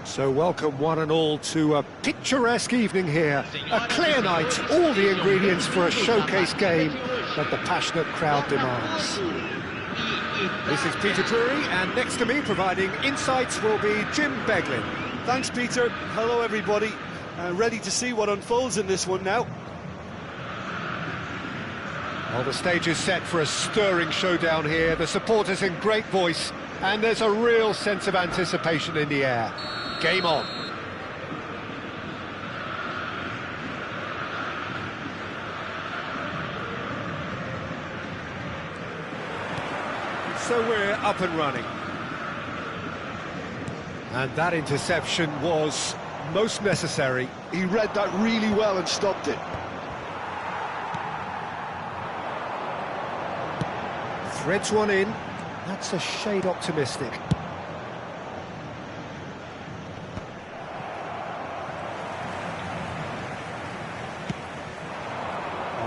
So welcome one and all to a picturesque evening here, a clear night, all the ingredients for a showcase game that the passionate crowd demands. This is Peter Drury, and next to me providing insights will be Jim Beglin. Thanks, Peter. Hello, everybody. Ready to see what unfolds in this one now. Well, the stage is set for a stirring showdown here, the supporters in great voice, and there's a real sense of anticipation in the air. Game on. So we're up and running. And that interception was most necessary. He read that really well and stopped it. Threads one in. That's a shade optimistic.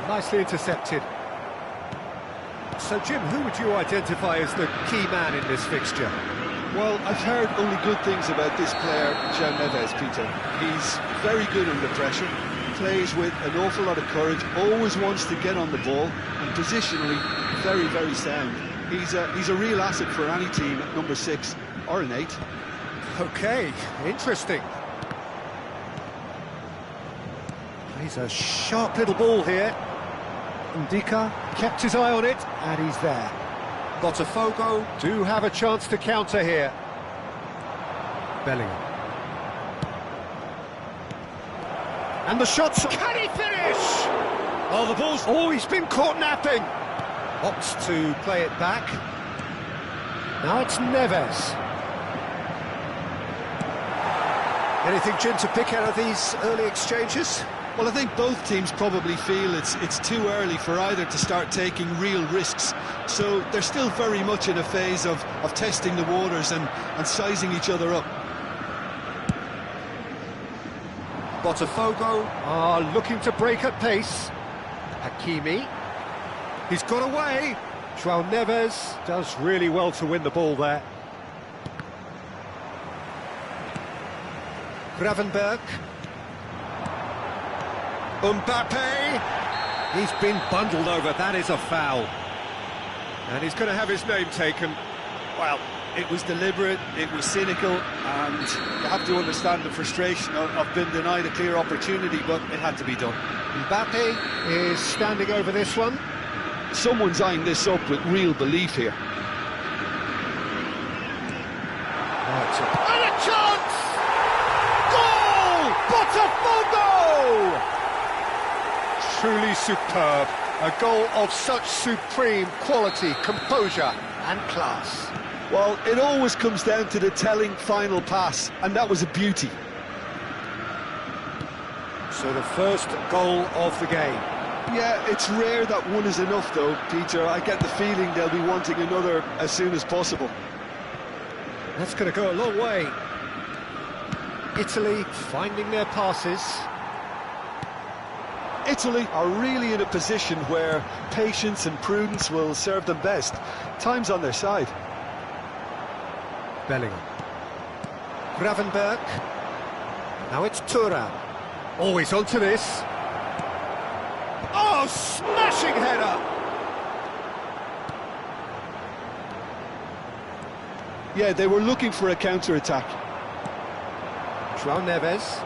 Nicely intercepted. So, Jim, who would you identify as the key man in this fixture? Well, I've heard only good things about this player, João Neves, Peter. He's very good under pressure, plays with an awful lot of courage, always wants to get on the ball, and positionally, very, very sound. He's a real asset for any team at number 6 or an 8. OK, interesting. He's a sharp little ball here. Ndika kept his eye on it, and he's there. Botafogo do have a chance to counter here. Bellingham. And the shot's... Can he finish? Oh, the ball's... Oh, he's been caught napping. Opts to play it back. Now it's Neves. Anything, Jim, to pick out of these early exchanges? Well, I think both teams probably feel it's too early for either to start taking real risks. So they're still very much in a phase of testing the waters and sizing each other up. Botafogo are looking to break at pace. Hakimi. He's got away. João Neves does really well to win the ball there. Gravenberch. Mbappe, he's been bundled over, that is a foul. And he's going to have his name taken. Well, it was deliberate, it was cynical, and you have to understand the frustration of being denied a clear opportunity, but it had to be done. Mbappe is standing over this one. Someone's eyeing this up with real belief here. And a chance! Goal! Botafogo! Truly superb. A goal of such supreme quality, composure and class. Well, it always comes down to the telling final pass, and that was a beauty. So the first goal of the game. Yeah, it's rare that one is enough though, Peter. I get the feeling they'll be wanting another as soon as possible. That's going to go a long way. Italy finding their passes. Italy are really in a position where patience and prudence will serve them best. Time's on their side. Bellingham. Gravenberch. Now it's Thuram. Always onto this. Oh, smashing header! Yeah, they were looking for a counter-attack. João Neves.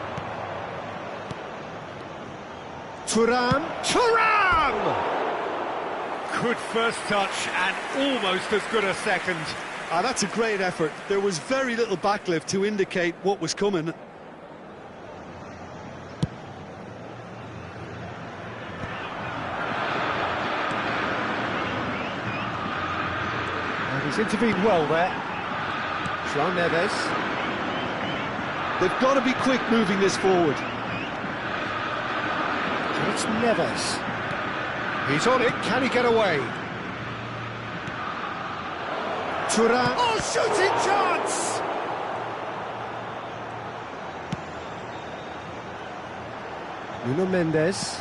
Thuram. Thuram! Good first touch and almost as good a second. Ah, that's a great effort. There was very little backlift to indicate what was coming. And he's intervened well there. João Neves. They've got to be quick moving this forward. And it's Neves. He's on it, can he get away? Thuram. Oh, shooting chance! Nuno Mendes.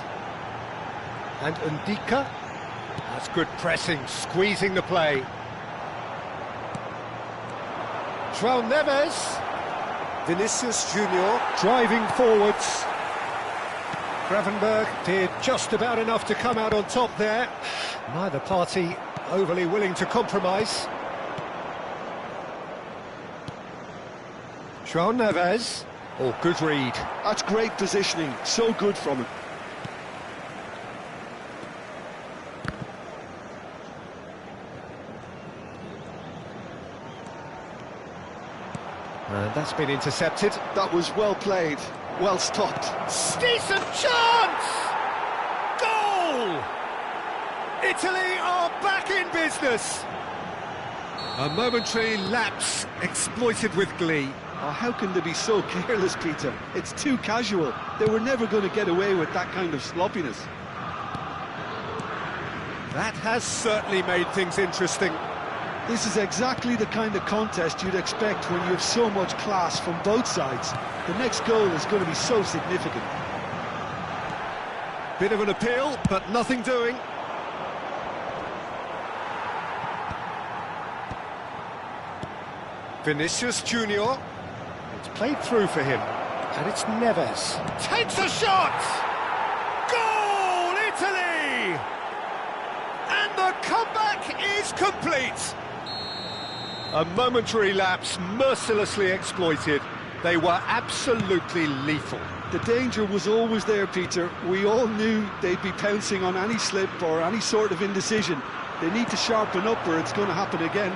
And Ndika. That's good pressing, squeezing the play. João Neves. Vinicius Junior driving forwards. Gravenberg did just about enough to come out on top there. Neither party overly willing to compromise. João Neves. Oh, good read. That's great positioning, so good from him. And that's been intercepted. That was well played, well stopped. Decent chance! Goal! Italy are back in business. A momentary lapse exploited with glee. Oh, how can they be so careless, Peter? It's too casual. They were never going to get away with that kind of sloppiness. That has certainly made things interesting. This is exactly the kind of contest you'd expect when you have so much class from both sides. The next goal is going to be so significant. Bit of an appeal, but nothing doing. Vinicius Junior. It's played through for him. And it's Neves. Takes a shot! Goal, Italy! And the comeback is complete. A momentary lapse mercilessly exploited. They were absolutely lethal. The danger was always there, Peter. We all knew they'd be pouncing on any slip or any sort of indecision. They need to sharpen up or it's going to happen again.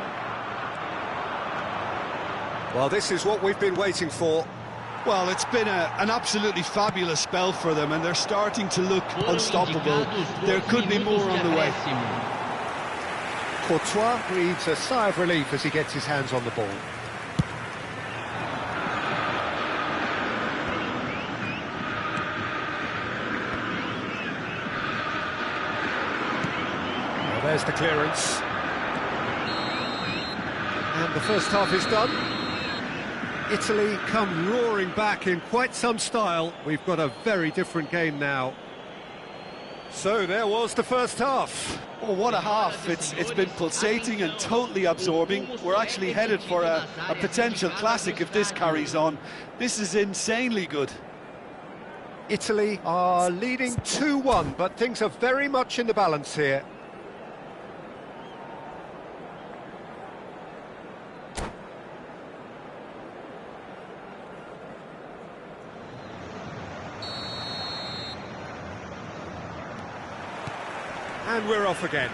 Well, this is what we've been waiting for. Well, it's been an absolutely fabulous spell for them and they're starting to look unstoppable. There could be more on the way. Courtois breathes a sigh of relief as he gets his hands on the ball. Well, there's the clearance. And the first half is done. Italy come roaring back in quite some style. We've got a very different game now. So there was the first half. Oh, what a half. It's been pulsating and totally absorbing. We're actually headed for a potential classic if this carries on. This is insanely good. Italy are leading 2-1, but things are very much in the balance here. And we're off again.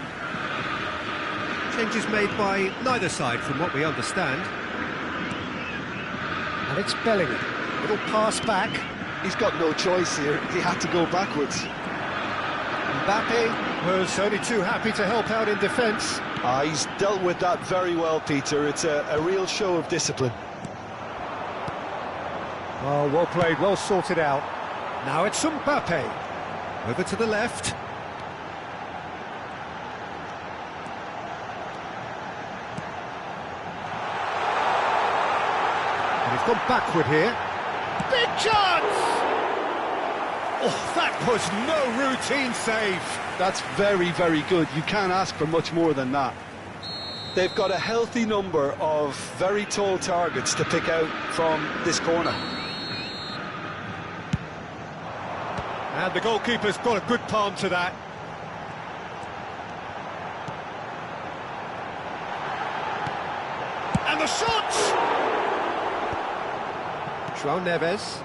Changes made by neither side from what we understand. And it's Bellingham. Little pass back. He's got no choice here. He had to go backwards. Mbappe was only too happy to help out in defence. He's dealt with that very well, Peter. It's a real show of discipline. Oh, well played, well sorted out. Now it's Mbappe. Over to the left. Gone backward here. Big chance! Oh, that was no routine save. That's very, very good. You can't ask for much more than that. They've got a healthy number of very tall targets to pick out from this corner. And the goalkeeper's got a good palm to that. And the shot! João Neves.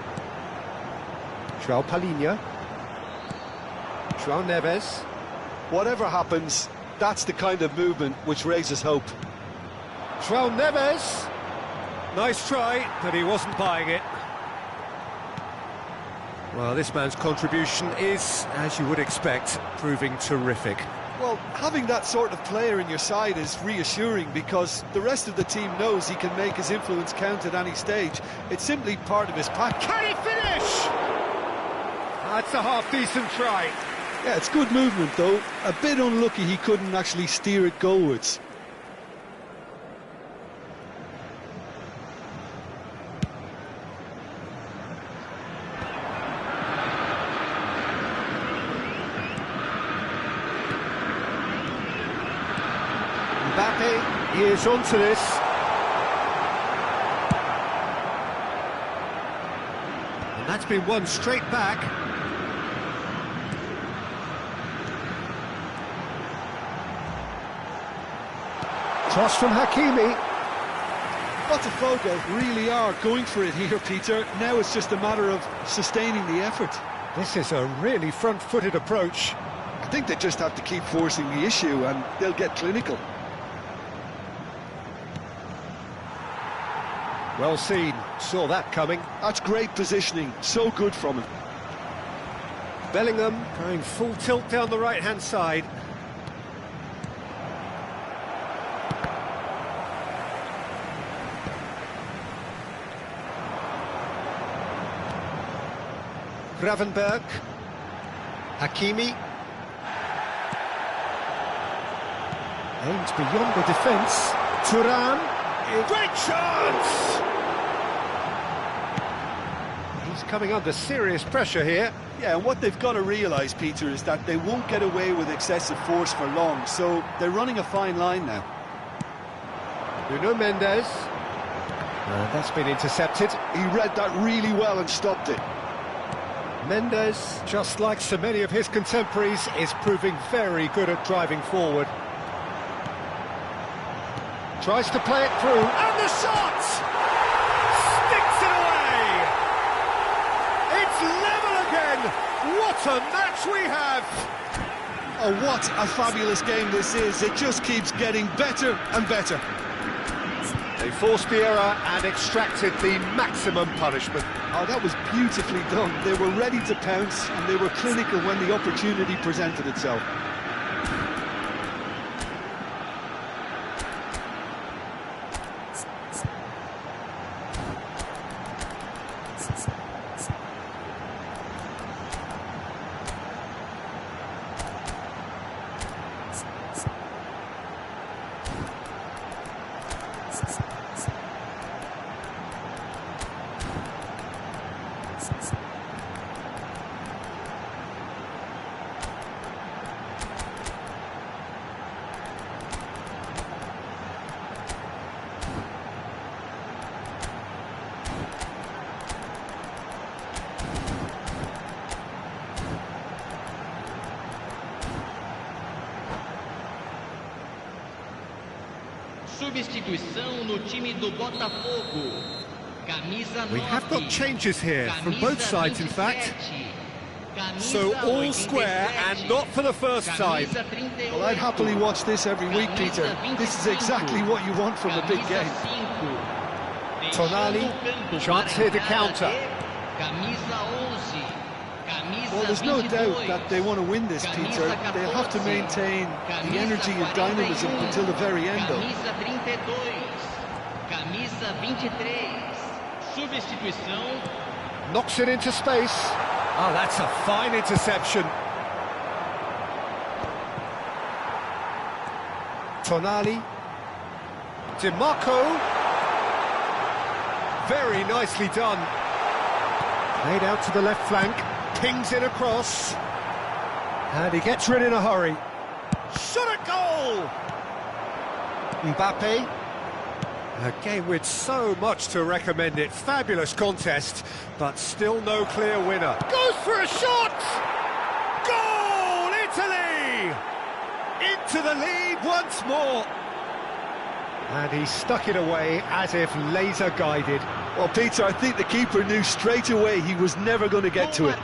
João Palhinha. João Neves. Whatever happens, that's the kind of movement which raises hope. João Neves. Nice try, but he wasn't buying it. Well, this man's contribution is, as you would expect, proving terrific. Well, having that sort of player in your side is reassuring because the rest of the team knows he can make his influence count at any stage. It's simply part of his pack. Can he finish? That's a half-decent try. Yeah, it's good movement though. A bit unlucky he couldn't actually steer it goalwards. Mbappe, he is onto this. And that's been won straight back. Cross from Hakimi. Botafogo really are going for it here, Peter. Now it's just a matter of sustaining the effort. This is a really front-footed approach. I think they just have to keep forcing the issue and they'll get clinical. Well seen, saw that coming. That's great positioning, so good from him. Bellingham going full tilt down the right-hand side. Gravenberg. Hakimi. Aimed beyond the defence. Thuram. Great chance! He's coming under serious pressure here. Yeah, and what they've got to realise, Peter, is that they won't get away with excessive force for long, so they're running a fine line now. Nuno Mendes. That's been intercepted. He read that really well and stopped it. Mendes, just like so many of his contemporaries, is proving very good at driving forward. Tries to play it through, and the shot! Sticks it away! It's level again! What a match we have! Oh, what a fabulous game this is. It just keeps getting better and better. They forced the error and extracted the maximum punishment. Oh, that was beautifully done. They were ready to pounce, and they were clinical when the opportunity presented itself. Substituição no time do Botafogo. Camisa 9. We have got changes here from both sides, in fact. So all square and not for the first time. Well, I'd happily watch this every week, Peter. This is exactly what you want from a big game. Tonali, chance here to counter. Well, there's no doubt that they want to win this, Peter. They'll have to maintain the energy and dynamism until the very end, though. Camisa 23. Substituição. Knocks it into space. Oh, that's a fine interception. Tonali. DiMarco. Very nicely done. Played out to the left flank. Pings it across. And he gets rid in a hurry. Shot at goal! Mbappe. A game with so much to recommend it. Fabulous contest, but still no clear winner. Goes for a shot! Goal, Italy! Into the lead once more. And he stuck it away as if laser guided. Well, Peter, I think the keeper knew straight away he was never going to get to it.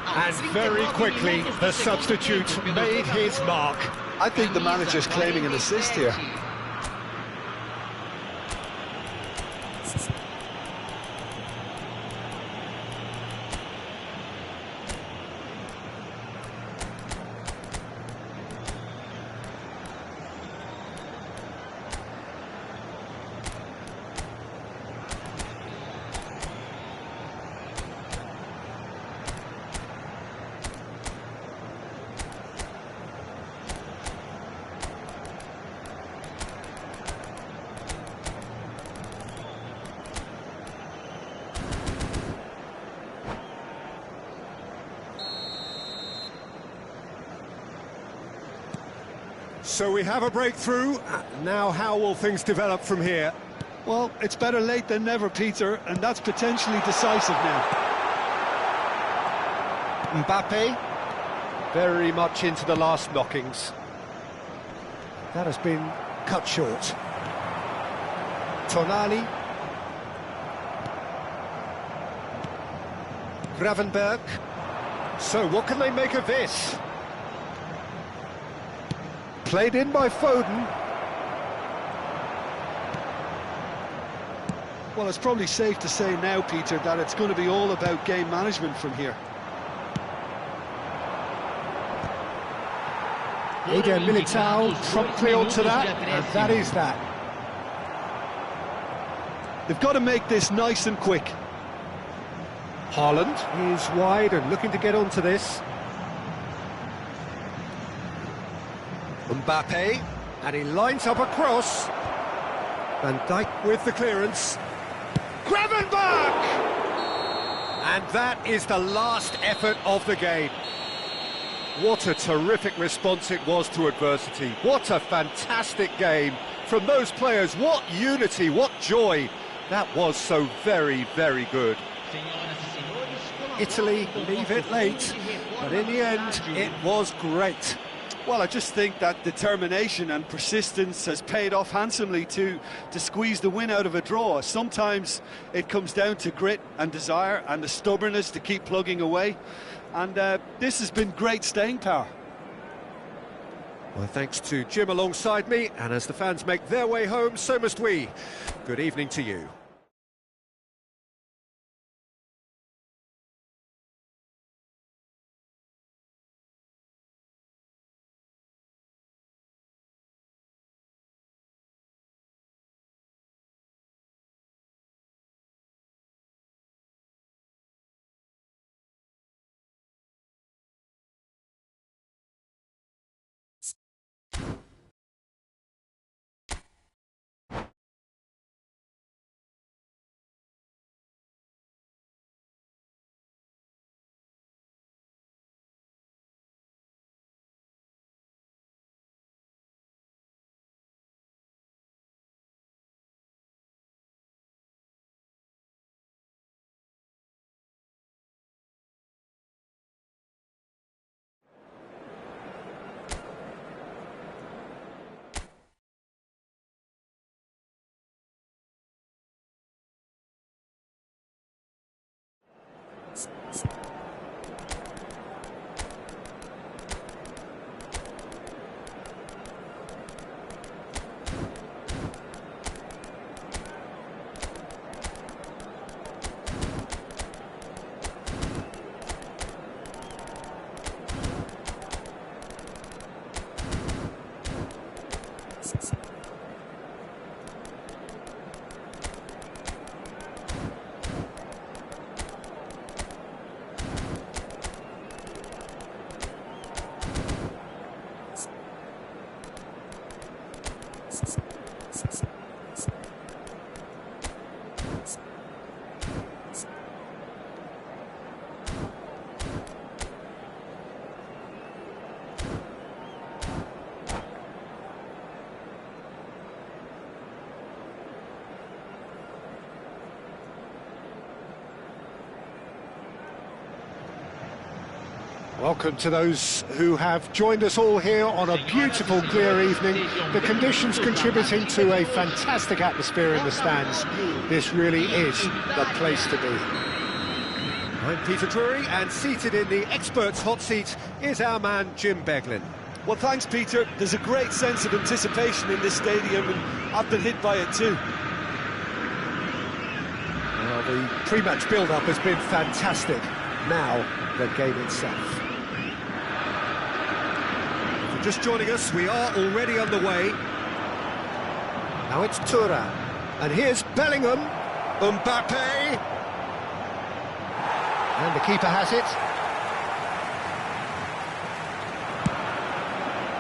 And very quickly, the substitute made his mark. I think the manager's claiming an assist here. So we have a breakthrough. Now how will things develop from here? Well, it's better late than never, Peter, and that's potentially decisive now. Mbappe, very much into the last knockings. That has been cut short. Tonali. Gravenberg. So what can they make of this? Played in by Foden. Well, it's probably safe to say now, Peter, that it's going to be all about game management from here. Eder Militao promptly onto that, and that is that. They've got to make this nice and quick. Haaland is wide and looking to get onto this. Mbappe, and he lines up a cross. Van Dijk with the clearance. Gravenberch! And that is the last effort of the game. What a terrific response it was to adversity. What a fantastic game from those players. What unity, what joy. That was so very, very good. Italy leave it late, but in the end, it was great. Well, I just think that determination and persistence has paid off handsomely to squeeze the win out of a draw. Sometimes it comes down to grit and desire and the stubbornness to keep plugging away. And this has been great staying power. Well, thanks to Jim alongside me, and as the fans make their way home, so must we. Good evening to you. Welcome to those who have joined us all here on a beautiful, clear evening. The conditions contributing to a fantastic atmosphere in the stands. This really is the place to be. I'm Peter Drury, and seated in the experts' hot seat is our man Jim Beglin. Well, thanks, Peter. There's a great sense of anticipation in this stadium, and I've been hit by it too. Well, the pre-match build-up has been fantastic. Now, the game itself. If you're just joining us, we are already underway. Now it's Thuram, and here's Bellingham, Mbappe, and the keeper has it.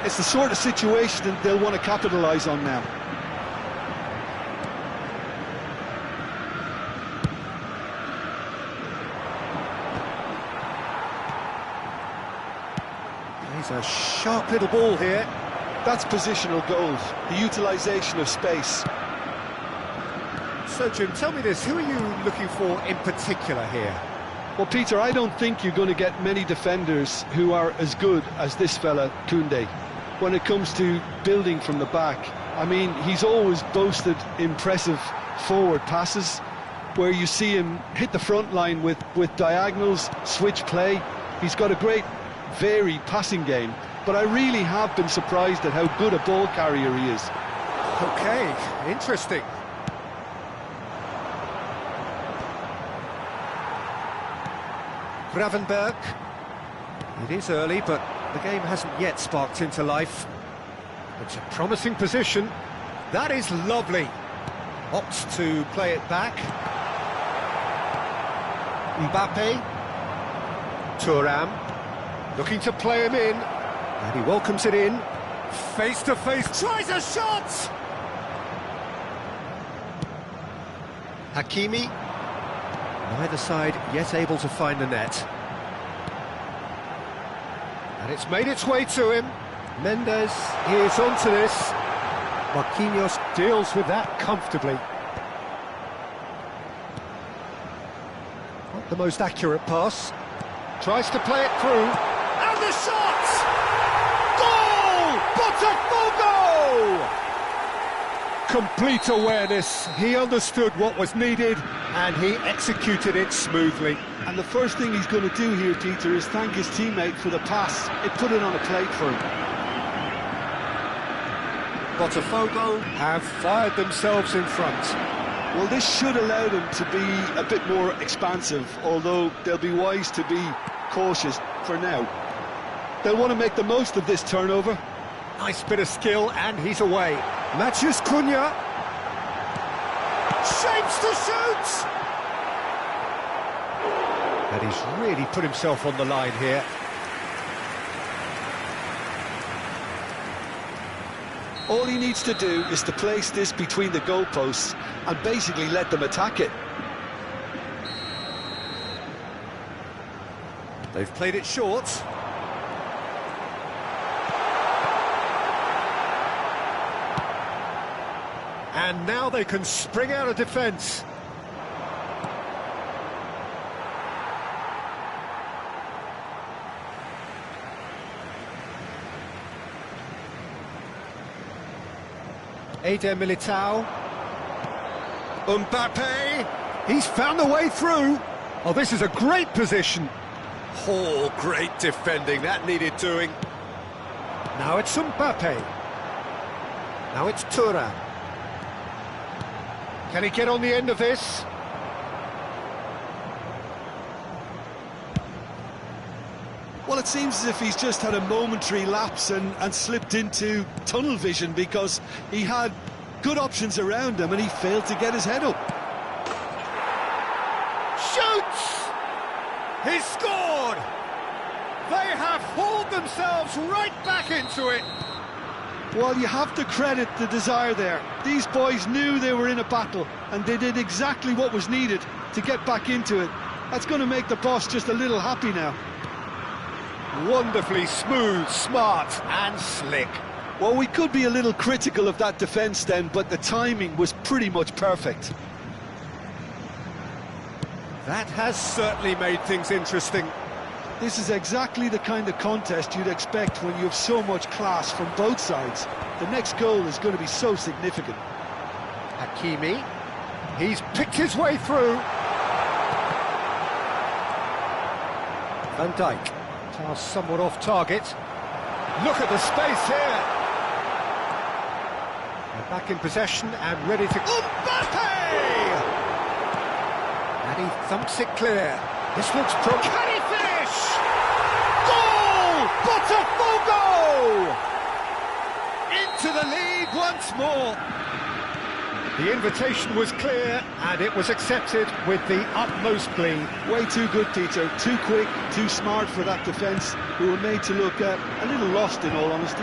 It's the sort of situation that they'll want to capitalise on now. He's a sharp little ball here. That's positional goals, the utilisation of space. So, Jim, tell me this, who are you looking for in particular here? Well, Peter, I don't think you're going to get many defenders who are as good as this fella, Koundé. When it comes to building from the back, I mean, he's always boasted impressive forward passes, where you see him hit the front line with diagonals, switch play. He's got a great varied passing game, but I really have been surprised at how good a ball carrier he is. Okay, interesting. Gravenberg. It is early, but the game hasn't yet sparked into life. It's a promising position. That is lovely. Opts to play it back. Mbappe. Thuram. Looking to play him in. And he welcomes it in. Face to face. Tries a shot! Hakimi. Neither side yet able to find the net. And it's made its way to him. Mendes is onto this. Marquinhos deals with that comfortably. Not the most accurate pass. Tries to play it through. And the shot! Goal! Botafogo! Complete awareness. He understood what was needed, and he executed it smoothly. And the first thing he's going to do here, Peter, is thank his teammate for the pass. It put it on a plate for him. Botafogo have fired themselves in front. Well, this should allow them to be a bit more expansive, although they'll be wise to be cautious for now. They'll want to make the most of this turnover. Nice bit of skill, and he's away. Matheus Cunha. Shapes to shoot! And he's really put himself on the line here. All he needs to do is to place this between the goalposts and basically let them attack it. They've played it short. And now they can spring out of defence. Eder Militao. Mbappe. He's found a way through. Oh, this is a great position. Oh, great defending. That needed doing. Now it's Mbappe. Now it's Thuram. Can he get on the end of this? Well, it seems as if he's just had a momentary lapse and slipped into tunnel vision, because he had good options around him and he failed to get his head up. Shoots! He's scored! They have hauled themselves right back into it. Well, you have to credit the desire there. These boys knew they were in a battle, and they did exactly what was needed to get back into it. That's going to make the boss just a little happy now. Wonderfully smooth, smart and slick. Well, we could be a little critical of that defence then, but the timing was pretty much perfect. That has certainly made things interesting. This is exactly the kind of contest you'd expect when you have so much class from both sides. The next goal is going to be so significant. Hakimi, he's picked his way through. Van Dijk, pass somewhat off target. Look at the space here. They're back in possession and ready to... Mbappe! And he thumps it clear. This looks pro... Can he finish? Goal! Botafogo! Into the lead once more. The invitation was clear, and it was accepted with the utmost glee. Way too good, Peter. Too quick, too smart for that defence, who were made to look a little lost, in all honesty.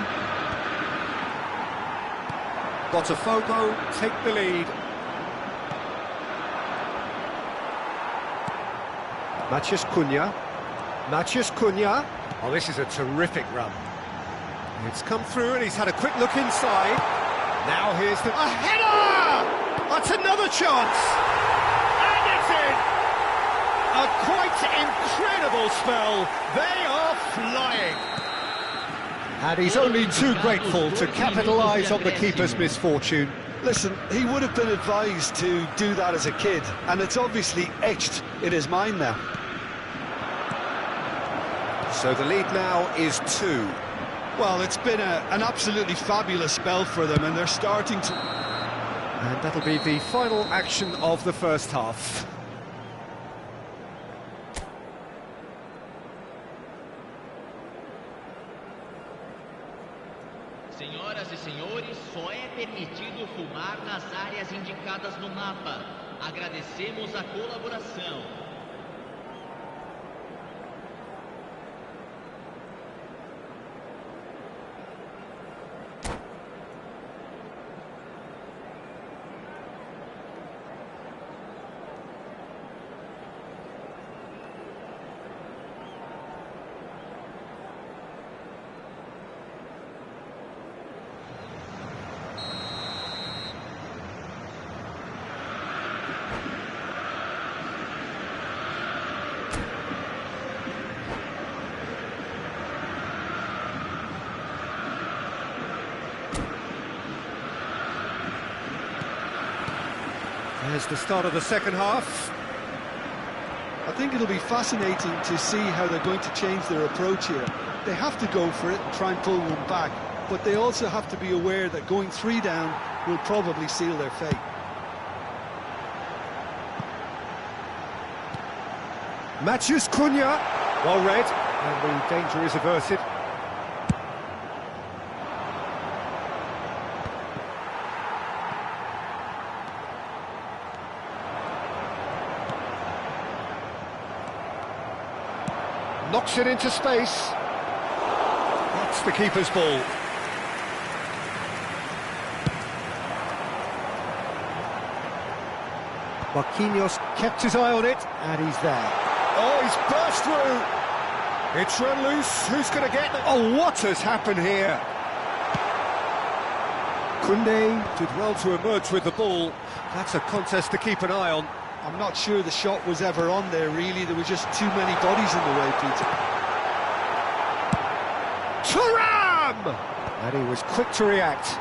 Botafogo take the lead. Matheus Cunha. Matheus Cunha. Oh, this is a terrific run. It's come through, and he's had a quick look inside. Now here's the... A header! That's another chance! And it's in! A quite incredible spell. They are flying. And he's only too grateful to capitalise on the keeper's misfortune. Listen, he would have been advised to do that as a kid, and it's obviously etched in his mind now. So the lead now is 2. Well, it's been an absolutely fabulous spell for them, and they're starting to... And that'll be the final action of the first half. Senhoras e senhores, só é permitido fumar nas áreas indicadas no mapa. Agradecemos a colaboração. There's the start of the second half. I think it'll be fascinating to see how they're going to change their approach here. They have to go for it and try and pull one back, but they also have to be aware that going 3 down will probably seal their fate. Matheus Cunha, well read, and the danger is averted. Knocks it into space. That's the keeper's ball. Marquinhos kept his eye on it, and he's there. Oh, he's burst through. It's run loose. Who's going to get it? Oh, what has happened here? Koundé did well to emerge with the ball. That's a contest to keep an eye on. I'm not sure the shot was ever on there, really. There were just too many bodies in the way, Peter. Thuram! And he was quick to react.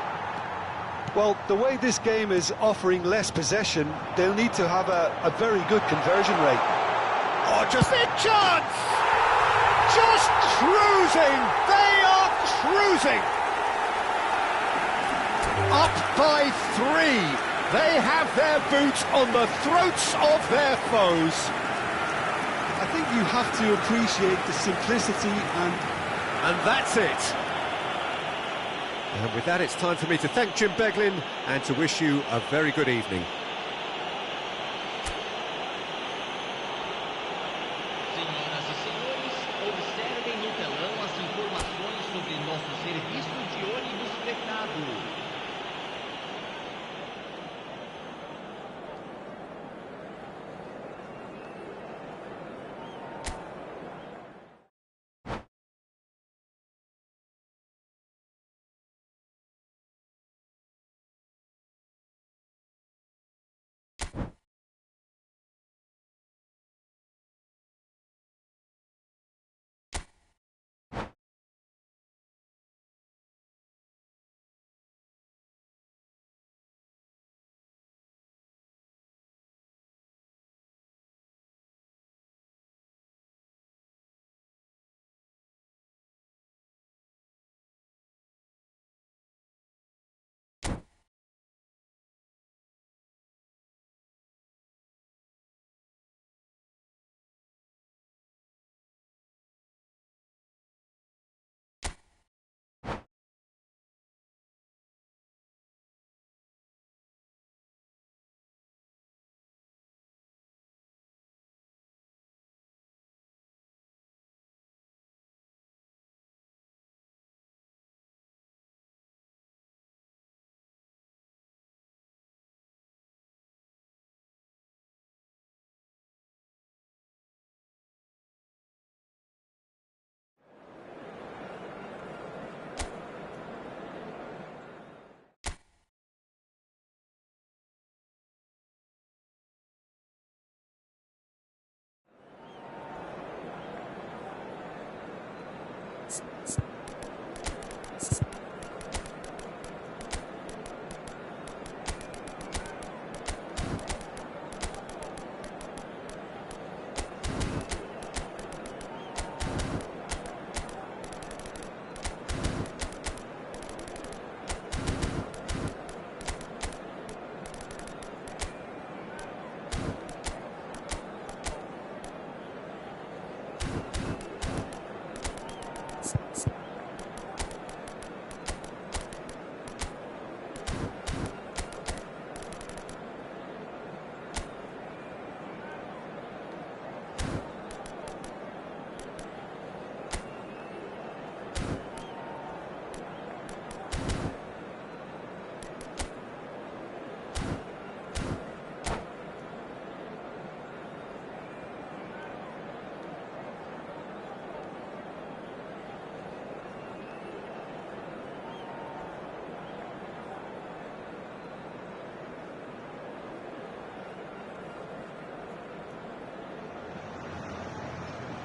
Well, the way this game is offering less possession, they'll need to have a very good conversion rate. Oh, just a chance! Just cruising! They are cruising! Up by 3. They have their boots on the throats of their foes. I think you have to appreciate the simplicity And that's it. And with that, it's time for me to thank Jim Beglin and to wish you a very good evening. Senhoras e senhores, observem no telão as informações sobre nosso serviço de ônibus fretado.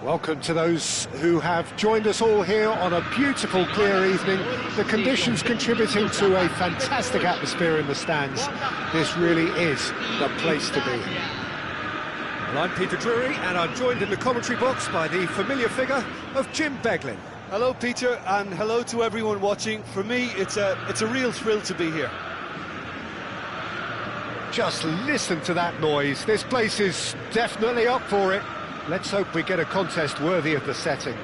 Welcome to those who have joined us all here on a beautiful, clear evening. The conditions contributing to a fantastic atmosphere in the stands. This really is the place to be. Well, I'm Peter Drury, and I'm joined in the commentary box by the familiar figure of Jim Beglin. Hello, Peter, and hello to everyone watching. For me, it's a real thrill to be here. Just listen to that noise. This place is definitely up for it. Let's hope we get a contest worthy of the setting.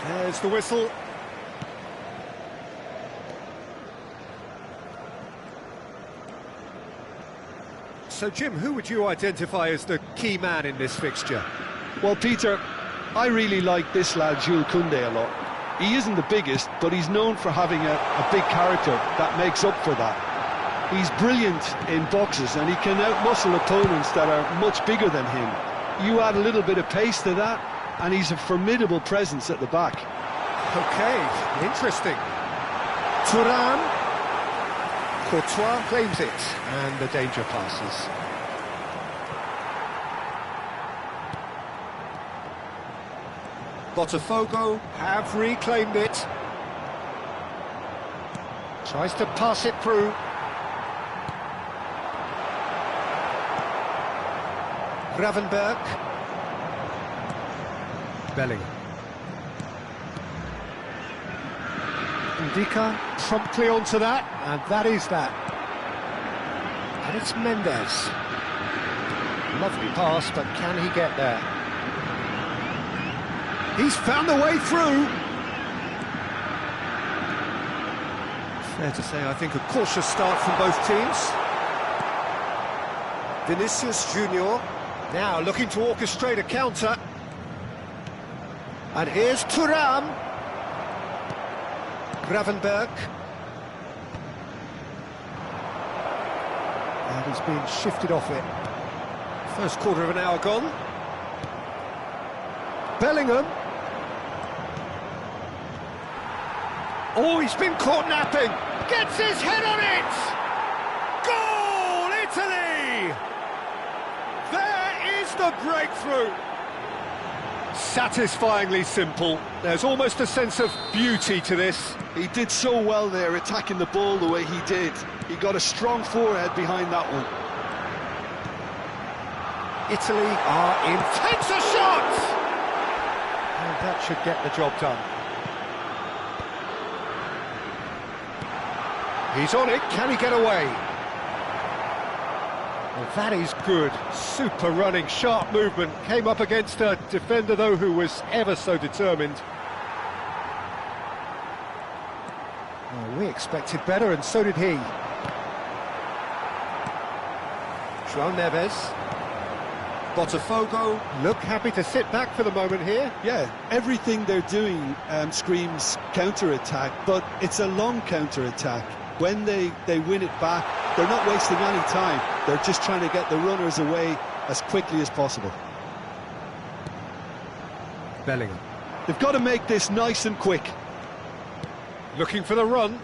There's the whistle. So, Jim, who would you identify as the key man in this fixture? Well, Peter, I really like this lad, Jules Koundé, a lot. He isn't the biggest, but he's known for having a big character that makes up for that. He's brilliant in boxes, and he can outmuscle opponents that are much bigger than him. You add a little bit of pace to that, and he's a formidable presence at the back. OK, interesting. Thuram. Courtois claims it, and the danger passes. Botafogo have reclaimed it. Tries to pass it through. Gravenberch. Bellingham. Ndika promptly onto that, and that is that. And it's Mendes. Lovely pass, but can he get there? He's found the way through. Fair to say, I think, a cautious start from both teams. Vinicius Junior now looking to orchestrate a counter. And here's Thuram. Gravenberch. And he's been shifted off it. First quarter of an hour gone. Bellingham. Oh, he's been caught napping. Gets his head on it! Goal, Italy! There is the breakthrough. Satisfyingly simple. There's almost a sense of beauty to this. He did so well there, attacking the ball the way he did. He got a strong forehead behind that one. Italy are intense a shot! And that should get the job done. He's on it, can he get away? Well, that is good. Super running, sharp movement. Came up against a defender, though, who was ever so determined. Oh, we expected better, and so did he. João Neves. Botafogo look happy to sit back for the moment here. Yeah, everything they're doing screams counter-attack, but it's a long counter-attack. When they win it back, they're not wasting any time. They're just trying to get the runners away as quickly as possible. Bellingham. They've got to make this nice and quick. Looking for the run.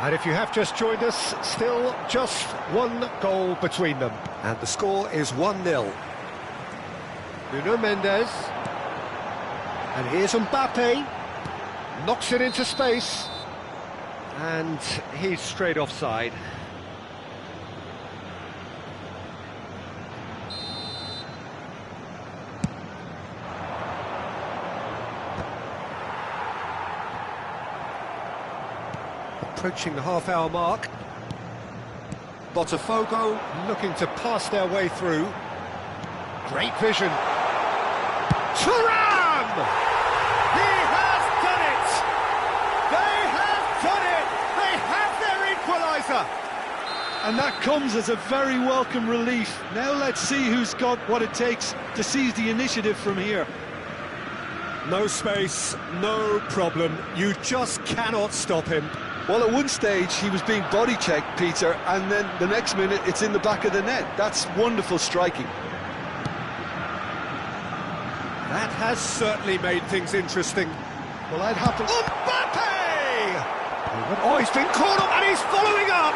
And if you have just joined us, still just one goal between them. And the score is 1-0. Nuno Mendes. And here's Mbappe. Knocks it into space. And he's straight offside. Approaching the half-hour mark. Botafogo looking to pass their way through. Great vision. Thuram! He has done it! They have done it! They have their equaliser! And that comes as a very welcome relief. Now let's see who's got what it takes to seize the initiative from here. No space, no problem. You just cannot stop him. Well, at one stage, he was being body-checked, Peter, and then the next minute, it's in the back of the net. That's wonderful striking. That has certainly made things interesting. Well, I'd have to... Mbappe! Oh, he's been caught up and he's following up!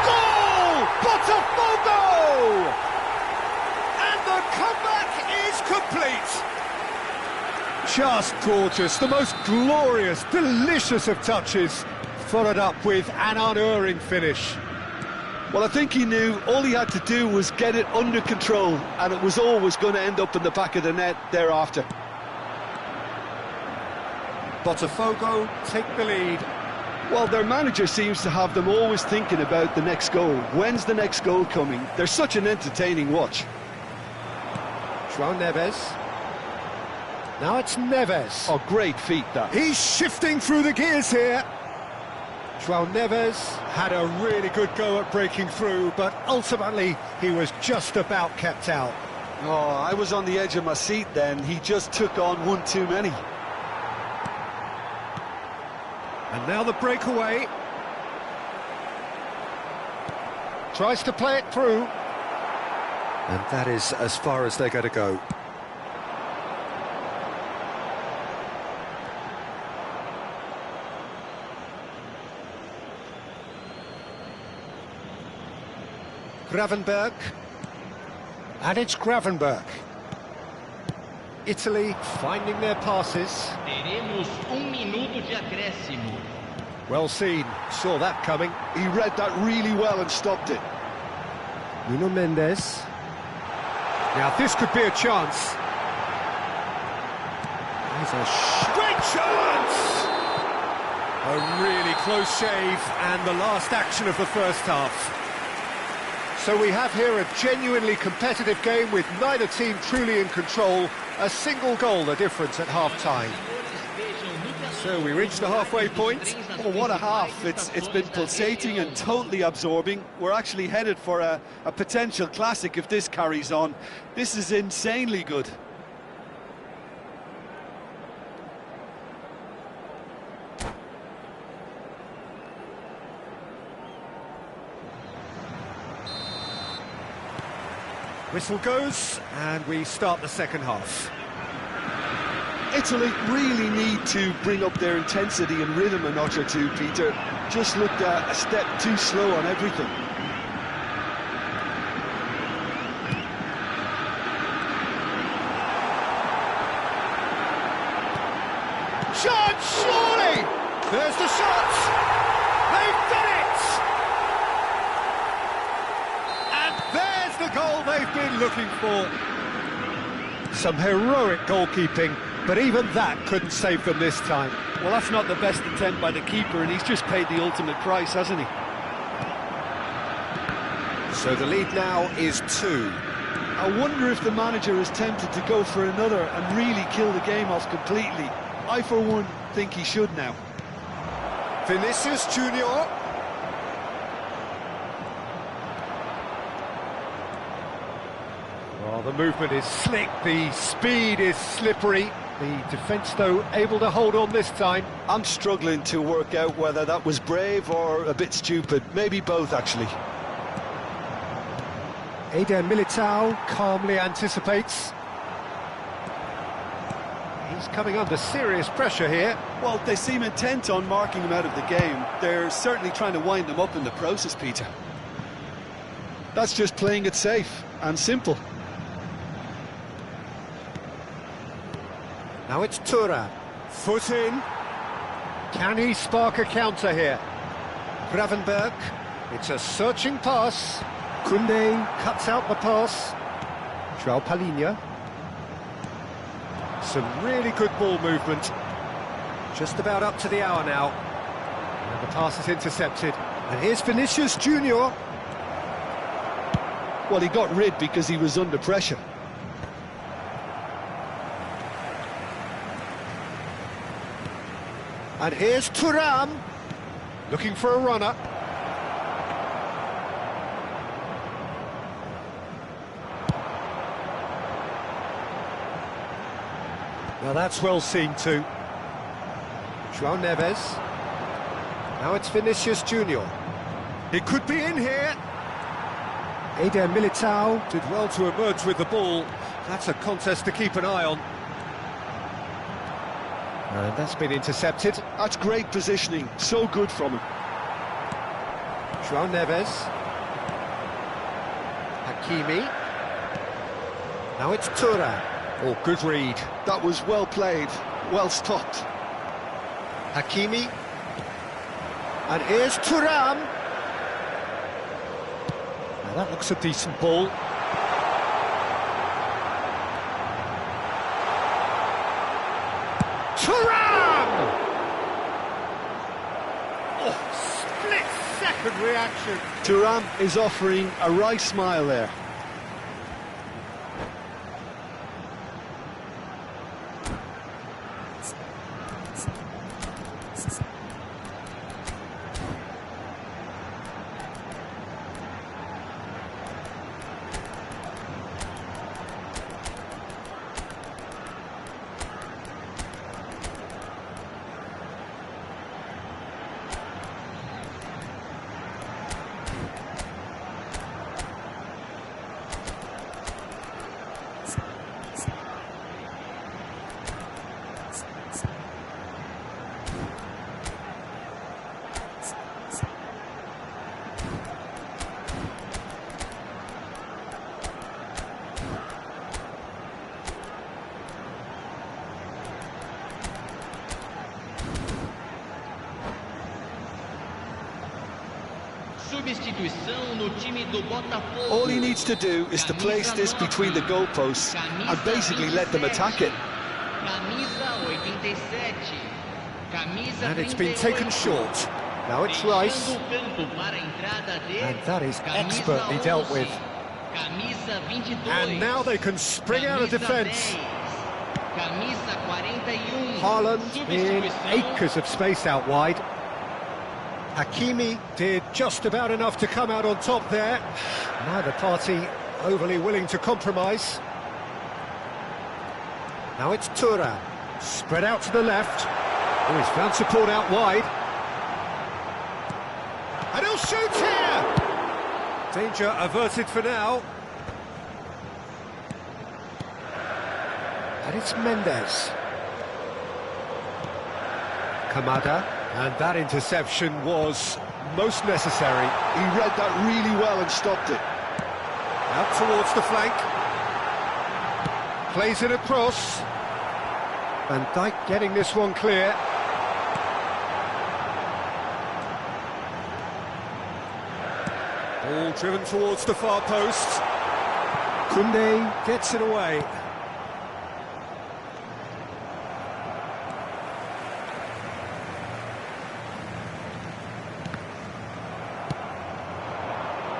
Goal! Botafogo! And the comeback is complete! Just gorgeous, the most glorious, delicious of touches, followed up with an unerring finish. Well, I think he knew all he had to do was get it under control, and it was always going to end up in the back of the net thereafter. Botafogo take the lead. Well, their manager seems to have them always thinking about the next goal. When's the next goal coming? They're such an entertaining watch. João Neves. Now it's Neves. Oh, great feat, that. He's shifting through the gears here. João Neves. Had a really good go at breaking through, but ultimately he was just about kept out. Oh, I was on the edge of my seat then. He just took on one too many. And now the breakaway. Tries to play it through. And that is as far as they're going to go. Gravenberch. And it's Gravenberch. Italy finding their passes. Teremos minuto de acréscimo. Well seen, saw that coming. He read that really well and stopped it. Nuno Mendes. Now this could be a chance. There's a Great chance! A really close shave and the last action of the first half. So we have here a genuinely competitive game with neither team truly in control. A single goal the difference at half-time. So we reached the halfway point. Oh, what a half. It's been pulsating and totally absorbing. We're actually headed for a potential classic if this carries on. This is insanely good. Whistle goes, and we start the second half. Italy really need to bring up their intensity and rhythm a notch or two, Peter. Just looked a step too slow on everything. Shot, surely! There's the shot! They've done it! And there's the goal they've been looking for. Some heroic goalkeeping, but even that couldn't save them this time. Well, that's not the best attempt by the keeper, and he's just paid the ultimate price, hasn't he? So the lead now is 2. I wonder if the manager is tempted to go for another and really kill the game off completely. I, for one, think he should now. Vinicius Junior. Well, the movement is slick, the speed is slippery. The defence, though, able to hold on this time. I'm struggling to work out whether that was brave or a bit stupid. Maybe both, actually. Eder Militao calmly anticipates. He's coming under serious pressure here. Well, they seem intent on marking him out of the game. They're certainly trying to wind him up in the process, Peter. That's just playing it safe and simple. Now it's Thuram. Foot in. Can he spark a counter here? Gravenberch. It's a searching pass. Koundé cuts out the pass. João Palhinha. Some really good ball movement. Just about up to the hour now. And the pass is intercepted. And here's Vinicius Junior. Well, he got rid because he was under pressure. And here's Thuram. Looking for a runner. Now that's well seen too. João Neves. Now it's Vinicius Junior. It could be in here. Eder Militao did well to emerge with the ball. That's a contest to keep an eye on. And that's been intercepted. That's great positioning, so good from him. João Neves. Hakimi. Now it's Thuram. Oh, good read. That was well played, well stopped. Hakimi. And here's Thuram. Now that looks a decent ball. Thuram! Oh, split-second reaction. Thuram is offering a right smile there. Substituição no time do Botafogo. All he needs to do is to place this between the goalposts and basically let them attack it. Camisa 87. Camisa And it's been taken short. Now it's Rice. And that is expertly dealt with. Camisa 22. And now they can spring out of defence. Camisa 41. Haaland in acres of space out wide. Hakimi did just about enough to come out on top there. Neither party overly willing to compromise. Now it's Thuram, spread out to the left. Oh, he's found support out wide. And he'll shoot here! Danger averted for now. And it's Mendes. Kamada. And that interception was most necessary. He read that really well and stopped it. Out towards the flank. Plays it across. Van Dijk getting this one clear. Ball driven towards the far post. Koundé gets it away.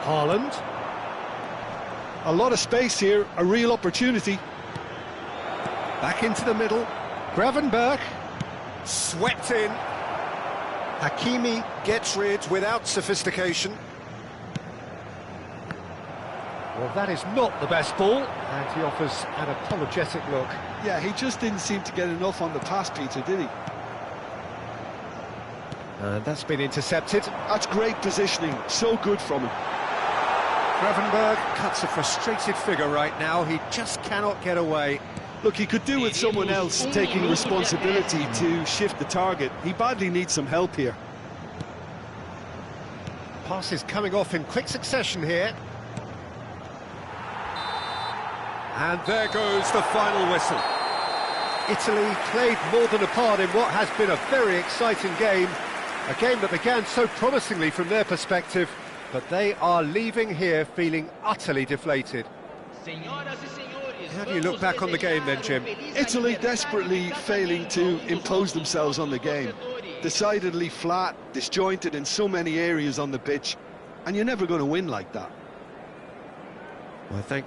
Haaland. A lot of space here, a real opportunity. Back into the middle. Gravenberch. Swept in. Hakimi gets rid without sophistication. Well, that is not the best ball, and he offers an apologetic look. Yeah, he just didn't seem to get enough on the pass, Peter, did he? And that's been intercepted. That's great positioning, so good from him. Gravenberch cuts a frustrated figure right now. He just cannot get away. Look, he could do with someone else taking responsibility to shift the target. He badly needs some help here. Passes coming off in quick succession here. And there goes the final whistle. Italy played more than a part in what has been a very exciting game. A game that began so promisingly from their perspective, but they are leaving here feeling utterly deflated. How do you look back on the game then, Jim? Italy desperately failing to impose themselves on the game. Decidedly flat, disjointed in so many areas on the pitch, and you're never going to win like that. Well, thank